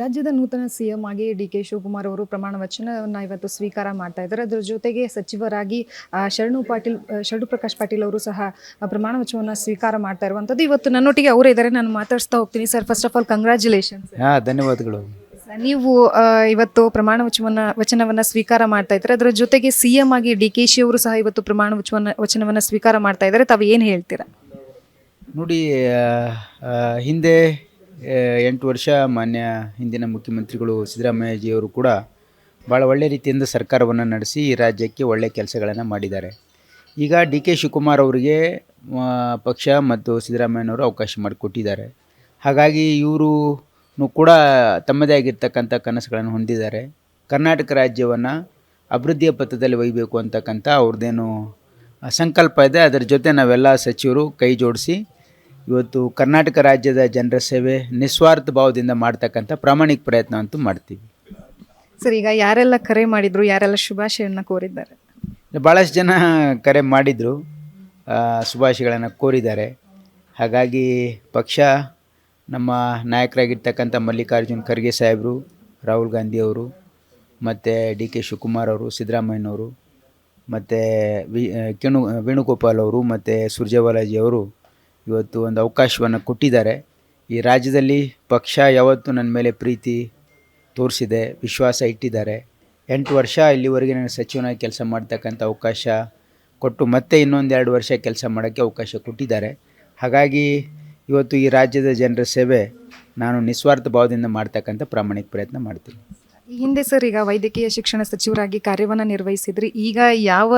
ರಾಜ್ಯದ ನೂತನ ಸಿಎಂ ಆಗಿ ಡಿ.ಕೆ. ಶಿವಕುಮಾರ್ ಅವರು ಪ್ರಮಾಣ ವಚನವನ್ನು ಇವತ್ತು ಸ್ವೀಕಾರ ಮಾಡ್ತಾ ಇದ್ದಾರೆ. ಅದರ ಜೊತೆಗೆ ಸಚಿವರಾಗಿ ಶರಣು ಪ್ರಕಾಶ್ ಪಾಟೀಲ್ ಅವರು ಸಹ ಪ್ರಮಾಣ ವಚನವನ್ನು ಸ್ವೀಕಾರ ಮಾಡ್ತಾ ಇರುವಂಥದ್ದು. ಇವತ್ತು ನನ್ನೊಟ್ಟಿಗೆ ಅವರೇ ಇದ್ದಾರೆ, ನಾನು ಮಾತಾಡಿಸ್ತಾ ಹೋಗ್ತೀನಿ. Sir, first of all congratulations. ಧನ್ಯವಾದಗಳು. ನೀವು ಇವತ್ತು ಪ್ರಮಾಣ ವಚನವನ್ನು ಸ್ವೀಕಾರ ಮಾಡ್ತಾ ಇದ್ದಾರೆ. ಅದರ ಜೊತೆಗೆ ಸಿಎಂ ಆಗಿ ಡಿ.ಕೆ.ಶಿ ಅವರು ಸಹ ಇವತ್ತು ಪ್ರಮಾಣ ವಚನವನ್ನು ಸ್ವೀಕಾರ ಮಾಡ್ತಾ ಇದ್ದಾರೆ. ತಾವು ಏನು ಹೇಳ್ತೀರಾ? ನೋಡಿ, ಹಿಂದೆ 8 ವರ್ಷ ಮಾನ್ಯ ಹಿಂದಿನ ಮುಖ್ಯಮಂತ್ರಿಗಳು ಸಿದ್ದರಾಮಯ್ಯಜಿಯವರು ಕೂಡ ಭಾಳ ಒಳ್ಳೆಯ ರೀತಿಯಿಂದ ಸರ್ಕಾರವನ್ನು ನಡೆಸಿ ಈ ರಾಜ್ಯಕ್ಕೆ ಒಳ್ಳೆಯ ಕೆಲಸಗಳನ್ನು ಮಾಡಿದ್ದಾರೆ. ಈಗ ಡಿ.ಕೆ. ಶಿವಕುಮಾರ್ ಅವರಿಗೆ ಪಕ್ಷ ಮತ್ತು ಸಿದ್ದರಾಮಯ್ಯನವರು ಅವಕಾಶ ಮಾಡಿಕೊಟ್ಟಿದ್ದಾರೆ. ಹಾಗಾಗಿ ಇವರು ಕೂಡ ತಮ್ಮದೇ ಆಗಿರ್ತಕ್ಕಂಥ ಕನಸುಗಳನ್ನು ಹೊಂದಿದ್ದಾರೆ. ಕರ್ನಾಟಕ ರಾಜ್ಯವನ್ನು ಅಭಿವೃದ್ಧಿಯ ಪಥದಲ್ಲಿ ಒಯ್ಯಬೇಕು ಅಂತಕ್ಕಂಥ ಅವ್ರದ್ದೇನು ಸಂಕಲ್ಪ ಇದೆ. ಅದರ ಜೊತೆ ನಾವೆಲ್ಲ ಸಚಿವರು ಕೈ ಜೋಡಿಸಿ ಇವತ್ತು ಕರ್ನಾಟಕ ರಾಜ್ಯದ ಜನರ ಸೇವೆ ನಿಸ್ವಾರ್ಥ ಭಾವದಿಂದ ಮಾಡ್ತಕ್ಕಂಥ ಪ್ರಾಮಾಣಿಕ ಪ್ರಯತ್ನ ಅಂತೂ ಮಾಡ್ತೀವಿ. ಸರ್, ಈಗ ಯಾರೆಲ್ಲ ಕರೆ ಮಾಡಿದ್ರು, ಯಾರೆಲ್ಲ ಶುಭಾಶಯವನ್ನು ಕೋರಿದ್ದಾರೆ? ಭಾಳಷ್ಟು ಜನ ಕರೆ ಮಾಡಿದರು, ಶುಭಾಶಯಗಳನ್ನು ಕೋರಿದ್ದಾರೆ. ಹಾಗಾಗಿ ಪಕ್ಷ ನಮ್ಮ ನಾಯಕರಾಗಿರ್ತಕ್ಕಂಥ ಮಲ್ಲಿಕಾರ್ಜುನ್ ಖರ್ಗೆ ಸಾಹೇಬರು, ರಾಹುಲ್ ಗಾಂಧಿಯವರು, ಮತ್ತು ಡಿ.ಕೆ. ಶಿವಕುಮಾರ್ ಅವರು, ಸಿದ್ದರಾಮಯ್ಯನವರು, ಮತ್ತು ವೇಣುಗೋಪಾಲ್ ಅವರು, ಮತ್ತು ಸುರ್ಜೇವಾಲಾಜಿಯವರು ಇವತ್ತು ಒಂದು ಅವಕಾಶವನ್ನು ಕೊಟ್ಟಿದ್ದಾರೆ. ಈ ರಾಜ್ಯದಲ್ಲಿ ಪಕ್ಷ ಯಾವತ್ತೂ ನನ್ನ ಮೇಲೆ ಪ್ರೀತಿ ತೋರಿಸಿದೆ, ವಿಶ್ವಾಸ ಇಟ್ಟಿದ್ದಾರೆ. 8 ವರ್ಷ ಇಲ್ಲಿವರೆಗೆ ನನಗೆ ಸಚಿವನಾಗಿ ಕೆಲಸ ಮಾಡ್ತಕ್ಕಂಥ ಅವಕಾಶ ಕೊಟ್ಟು ಮತ್ತೆ ಇನ್ನೊಂದು 2 ವರ್ಷ ಕೆಲಸ ಮಾಡೋಕ್ಕೆ ಅವಕಾಶ ಕೊಟ್ಟಿದ್ದಾರೆ. ಹಾಗಾಗಿ ಇವತ್ತು ಈ ರಾಜ್ಯದ ಜನರ ಸೇವೆ ನಾನು ನಿಸ್ವಾರ್ಥ ಭಾವದಿಂದ ಮಾಡ್ತಕ್ಕಂಥ ಪ್ರಾಮಾಣಿಕ ಪ್ರಯತ್ನ ಮಾಡ್ತೀನಿ. ಈ ಹಿಂದೆ ಸರ್, ಈಗ ವೈದ್ಯಕೀಯ ಶಿಕ್ಷಣ ಸಚಿವರಾಗಿ ಕಾರ್ಯವನ್ನು ನಿರ್ವಹಿಸಿದ್ರಿ. ಈಗ ಯಾವ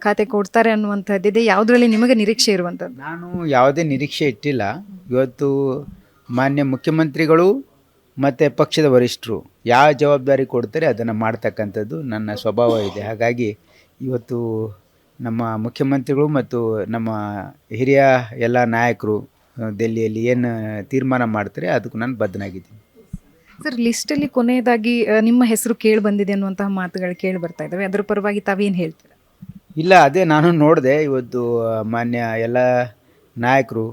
ಖಾತೆ ಕೊಡ್ತಾರೆ ಅನ್ನುವಂಥದ್ದಿದೆ? ಯಾವುದರಲ್ಲಿ ನಿಮಗೆ ನಿರೀಕ್ಷೆ ಇರುವಂಥದ್ದು? ನಾನು ಯಾವುದೇ ನಿರೀಕ್ಷೆ ಇಟ್ಟಿಲ್ಲ. ಇವತ್ತು ಮಾನ್ಯ ಮುಖ್ಯಮಂತ್ರಿಗಳು ಮತ್ತು ಪಕ್ಷದ ವರಿಷ್ಠರು ಯಾವ ಜವಾಬ್ದಾರಿ ಕೊಡ್ತಾರೆ ಅದನ್ನು ಮಾಡ್ತಕ್ಕಂಥದ್ದು ನನ್ನ ಸ್ವಭಾವ ಇದೆ. ಹಾಗಾಗಿ ಇವತ್ತು ನಮ್ಮ ಮುಖ್ಯಮಂತ್ರಿಗಳು ಮತ್ತು ನಮ್ಮ ಹಿರಿಯ ಎಲ್ಲ ನಾಯಕರು ದೆಹಲಿಯಲ್ಲಿ ಏನು ತೀರ್ಮಾನ ಮಾಡ್ತಾರೆ ಅದಕ್ಕೂ ನಾನು ಬದ್ಧನಾಗಿದ್ದೀನಿ. ಸರ್, ಲಿಸ್ಟಲ್ಲಿ ಕೊನೆಯದಾಗಿ ನಿಮ್ಮ ಹೆಸರು ಕೇಳಿ ಬಂದಿದೆ ಅನ್ನುವಂತಹ ಮಾತುಗಳು ಕೇಳಿ ಬರ್ತಾ ಇದ್ದಾವೆ. ಅದರ ಪರವಾಗಿ ತಾವೇನು ಹೇಳ್ತೀರಾ? ಇಲ್ಲ, ಅದೇ ನಾನು ನೋಡಿದೆ. ಇವತ್ತು ಮಾನ್ಯ ಎಲ್ಲ ನಾಯಕರು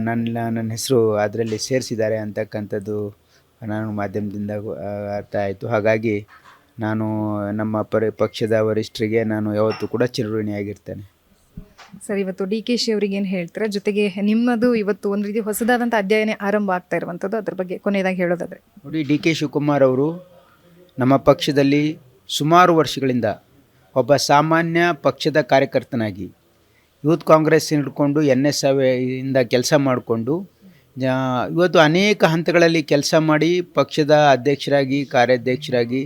ನನ್ನ ಹೆಸರು ಅದರಲ್ಲಿ ಸೇರಿಸಿದ್ದಾರೆ ಅಂತಕ್ಕಂಥದ್ದು ನಾನು ಮಾಧ್ಯಮದಿಂದ ಅರ್ಥ ಆಯಿತು. ಹಾಗಾಗಿ ನಾನು ನಮ್ಮ ಪಕ್ಷದ ವರಿಷ್ಠರಿಗೆ ನಾನು ಯಾವತ್ತೂ ಕೂಡ ಚಿರಋಣಿಯಾಗಿರ್ತೇನೆ. ಸರ್, ಇವತ್ತು ಡಿ.ಕೆ.ಶಿ ಅವರಿಗೆ ಏನು ಹೇಳ್ತೀರಾ? ಜೊತೆಗೆ ನಿಮ್ಮದು ಇವತ್ತು ಒಂದು ರೀತಿ ಹೊಸದಾದಂಥ ಅಧ್ಯಯನ ಆರಂಭ ಆಗ್ತಾ ಇರುವಂಥದ್ದು, ಅದ್ರ ಬಗ್ಗೆ ಕೊನೆಯದಾಗಿ ಹೇಳೋದಾದರೆ? ನೋಡಿ, ಡಿ.ಕೆ. ಶಿವಕುಮಾರ್ ಅವರು ನಮ್ಮ ಪಕ್ಷದಲ್ಲಿ ಸುಮಾರು ವರ್ಷಗಳಿಂದ ಒಬ್ಬ ಸಾಮಾನ್ಯ ಪಕ್ಷದ ಕಾರ್ಯಕರ್ತನಾಗಿ ಯೂತ್ ಕಾಂಗ್ರೆಸ್ ಹಿಡ್ಕೊಂಡು NSಯಿಂದ ಕೆಲಸ ಮಾಡಿಕೊಂಡು ಇವತ್ತು ಅನೇಕ ಹಂತಗಳಲ್ಲಿ ಕೆಲಸ ಮಾಡಿ ಪಕ್ಷದ ಅಧ್ಯಕ್ಷರಾಗಿ, ಕಾರ್ಯಾಧ್ಯಕ್ಷರಾಗಿ,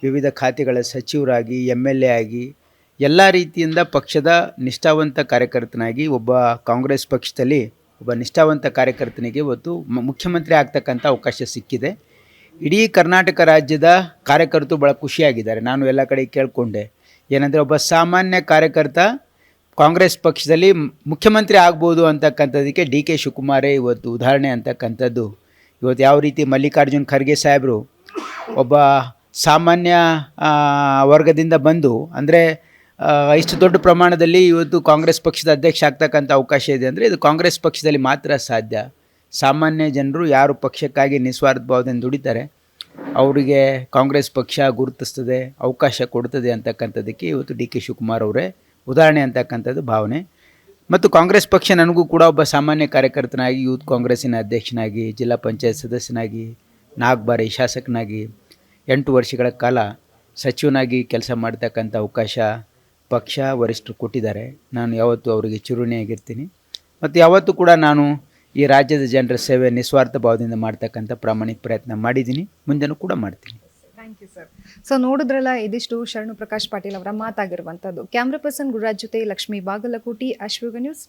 ವಿವಿಧ ಖಾತೆಗಳ ಸಚಿವರಾಗಿ, MLA ಆಗಿ ಎಲ್ಲ ರೀತಿಯಿಂದ ಪಕ್ಷದ ನಿಷ್ಠಾವಂತ ಕಾರ್ಯಕರ್ತನಾಗಿ ಒಬ್ಬ ಕಾಂಗ್ರೆಸ್ ಪಕ್ಷದಲ್ಲಿ ಒಬ್ಬ ನಿಷ್ಠಾವಂತ ಕಾರ್ಯಕರ್ತನಿಗೆ ಇವತ್ತು ಮುಖ್ಯಮಂತ್ರಿ ಆಗ್ತಕ್ಕಂಥ ಅವಕಾಶ ಸಿಕ್ಕಿದೆ. ಇಡೀ ಕರ್ನಾಟಕ ರಾಜ್ಯದ ಕಾರ್ಯಕರ್ತರು ಭಾಳ ಖುಷಿಯಾಗಿದ್ದಾರೆ. ನಾನು ಎಲ್ಲ ಕಡೆ ಕೇಳಿಕೊಂಡೆ, ಏನಂದರೆ ಒಬ್ಬ ಸಾಮಾನ್ಯ ಕಾರ್ಯಕರ್ತ ಕಾಂಗ್ರೆಸ್ ಪಕ್ಷದಲ್ಲಿ ಮುಖ್ಯಮಂತ್ರಿ ಆಗ್ಬೋದು ಅಂತಕ್ಕಂಥದ್ದಕ್ಕೆ ಡಿ.ಕೆ. ಶಿವಕುಮಾರೇ ಇವತ್ತು ಉದಾಹರಣೆ ಅಂತಕ್ಕಂಥದ್ದು. ಇವತ್ತು ಯಾವ ರೀತಿ ಮಲ್ಲಿಕಾರ್ಜುನ್ ಖರ್ಗೆ ಸಾಹೇಬರು ಒಬ್ಬ ಸಾಮಾನ್ಯ ವರ್ಗದಿಂದ ಬಂದು, ಅಂದರೆ ಇಷ್ಟು ದೊಡ್ಡ ಪ್ರಮಾಣದಲ್ಲಿ ಇವತ್ತು ಕಾಂಗ್ರೆಸ್ ಪಕ್ಷದ ಅಧ್ಯಕ್ಷ ಆಗ್ತಕ್ಕಂಥ ಅವಕಾಶ ಇದೆ ಅಂದರೆ ಇದು ಕಾಂಗ್ರೆಸ್ ಪಕ್ಷದಲ್ಲಿ ಮಾತ್ರ ಸಾಧ್ಯ. ಸಾಮಾನ್ಯ ಜನರು ಯಾರು ಪಕ್ಷಕ್ಕಾಗಿ ನಿಸ್ವಾರ್ಥ ಭಾವದಿಂದ ದುಡಿತಾರೆ ಅವರಿಗೆ ಕಾಂಗ್ರೆಸ್ ಪಕ್ಷ ಗುರುತಿಸ್ತದೆ, ಅವಕಾಶ ಕೊಡ್ತದೆ ಅಂತಕ್ಕಂಥದ್ದಕ್ಕೆ ಇವತ್ತು ಡಿ.ಕೆ. ಶಿವಕುಮಾರ್ ಅವರೇ ಉದಾಹರಣೆ ಅಂತಕ್ಕಂಥದ್ದು ಭಾವನೆ. ಮತ್ತು ಕಾಂಗ್ರೆಸ್ ಪಕ್ಷ ನನಗೂ ಕೂಡ ಒಬ್ಬ ಸಾಮಾನ್ಯ ಕಾರ್ಯಕರ್ತನಾಗಿ, ಯೂತ್ ಕಾಂಗ್ರೆಸ್ಸಿನ ಅಧ್ಯಕ್ಷನಾಗಿ, ಜಿಲ್ಲಾ ಪಂಚಾಯತ್ ಸದಸ್ಯನಾಗಿ, 4 ಬಾರಿ ಶಾಸಕನಾಗಿ, 8 ವರ್ಷಗಳ ಕಾಲ ಸಚಿವನಾಗಿ ಕೆಲಸ ಮಾಡ್ತಕ್ಕಂಥ ಅವಕಾಶ ಪಕ್ಷ ವರಿಷ್ಠರು ಕೊಟ್ಟಿದ್ದಾರೆ. ನಾನು ಯಾವತ್ತೂ ಅವರಿಗೆ ಚಿರಋಣಿಯಾಗಿರ್ತೀನಿ. ಮತ್ತು ಯಾವತ್ತೂ ಕೂಡ ನಾನು ಈ ರಾಜ್ಯದ ಜನರ ಸೇವೆ ನಿಸ್ವಾರ್ಥ ಭಾವದಿಂದ ಮಾಡ್ತಕ್ಕಂಥ ಪ್ರಾಮಾಣಿಕ ಪ್ರಯತ್ನ ಮಾಡಿದ್ದೀನಿ, ಮುಂದೆನೂ ಕೂಡ ಮಾಡ್ತೀನಿ. Thank you sir. ಸೊ, ನೋಡಿದ್ರಲ್ಲ, ಇದಿಷ್ಟು ಶರಣು ಪ್ರಕಾಶ್ ಪಾಟೀಲ್ ಅವರ ಮಾತಾಗಿರುವಂಥದ್ದು. ಕ್ಯಾಮ್ರಾ ಪರ್ಸನ್ ಗುರುರಾಜ್ ಜೊತೆ ಲಕ್ಷ್ಮೀ ಬಾಗಲಕೋಟಿ, ಅಶ್ವಗ ನ್ಯೂಸ್.